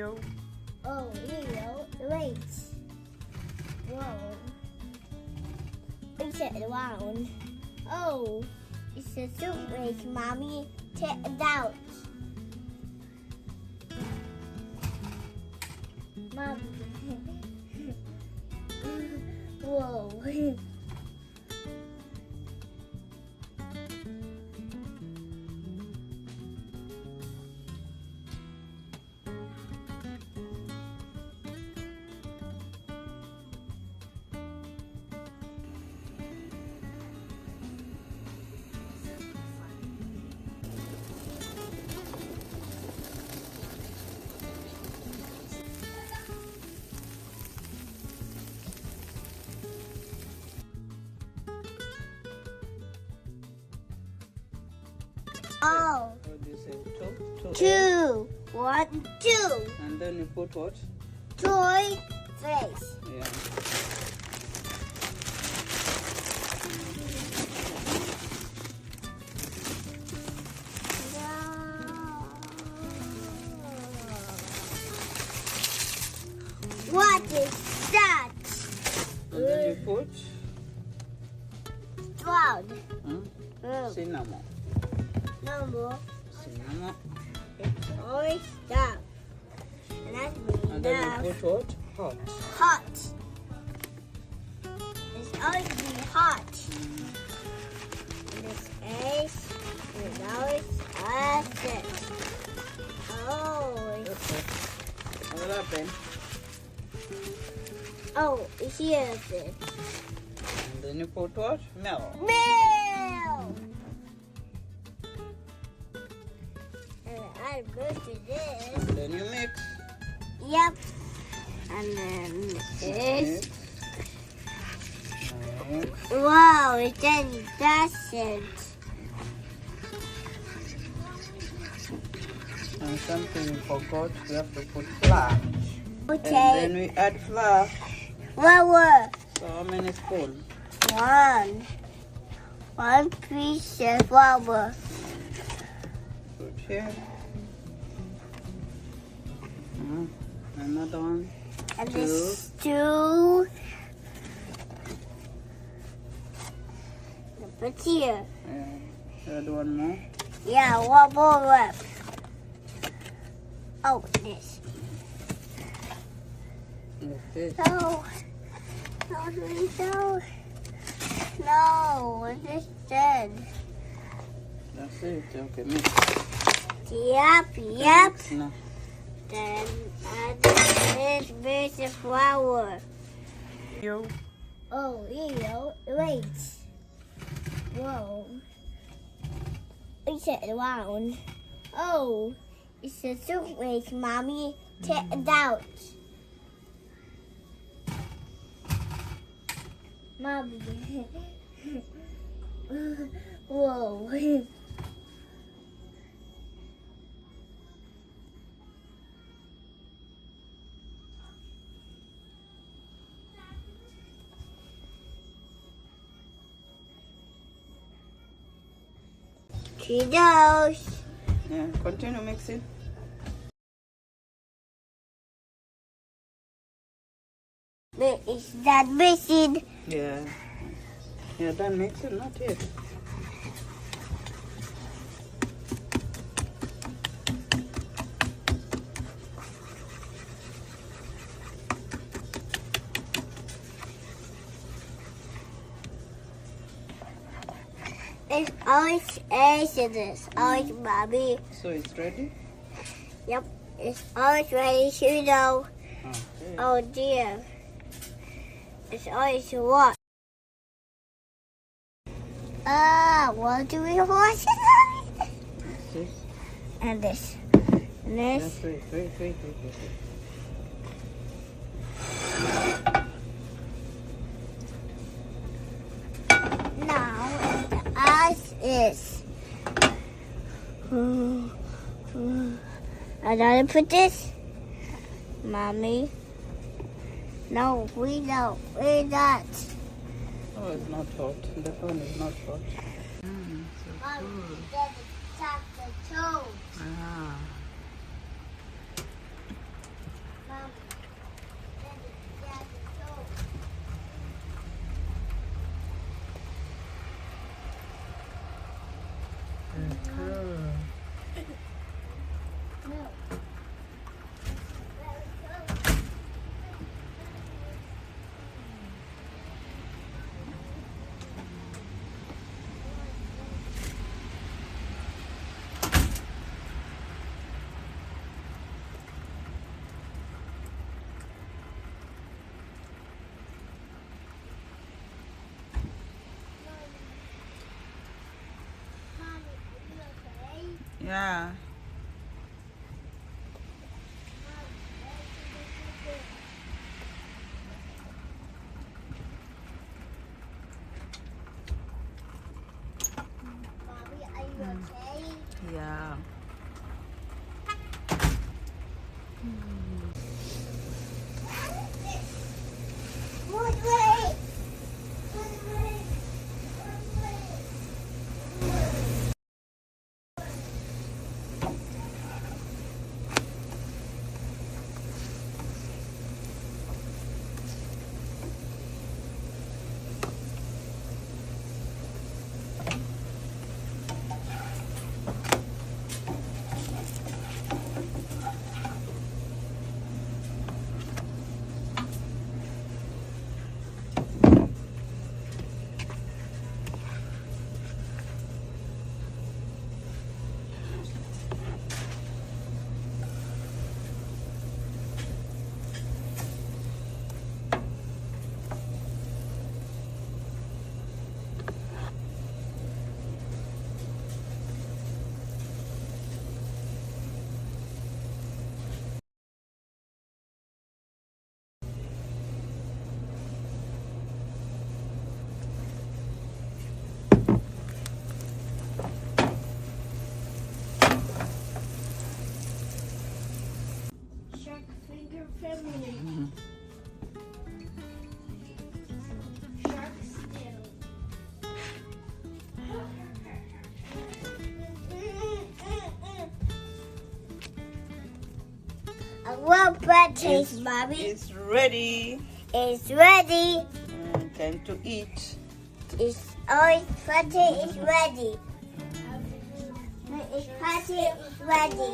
Oh, wait. Whoa. It's around. Oh, it's a toothpaste, Mommy. Take it out. Mom. Whoa. Oh. What do you say? Two. 1, 2. And then you put what? Toy face. Yeah. What is that? And then you put Stroud. cinnamon. No more. Cinnamon. It's always stuff. And that's me. And then you put what? Hot. Hot. It's always be hot. This is always acid. Oh, What happened? oh, here's it. And then you put what? Milk. Milk. And I'm going to this. And then you mix. Yep. And then this. Mix. Wow, it doesn't. And something you forgot, we have to put flour. Okay. And then we add flour. Flour. So how many spoons? 1. 1 piece of flour. Put here. Another one. And 2. this 2. Put here. Yeah. Add one more. Yeah, one more left. Oh, this. Okay. No. No, no. No, this dead. That's it. Okay, mix. Yep. Mix now. Then add this bit of flour. Oh, wait. Whoa. It's around. Oh, it's a toothpaste, Mommy. Take it out. Mommy. Whoa. Cheetos. Yeah, continue mixing. But is that missing? Yeah. Yeah, done mixing, not yet. It's always Exodus. Always Mommy. So it's ready? Yep. It's always ready to know. Okay. Oh dear. It's always what? What do we wash it? This. And this. And Yeah, this. wait. Now the ice is. I gotta put this. Mommy. No, we don't. We're not. Oh, it's not hot. The phone is not hot. Mommy, you gotta tap the toes. Ah. Mom, Daddy, Daddy, go. Good. No. Yeah. Mommy, are you okay? Yeah. Good way. Good way. Good way. Shark finger family. Shark still. I want breakfast, Mommy. It's ready. It's ready. Time to eat. It's always party is ready. It's party is ready.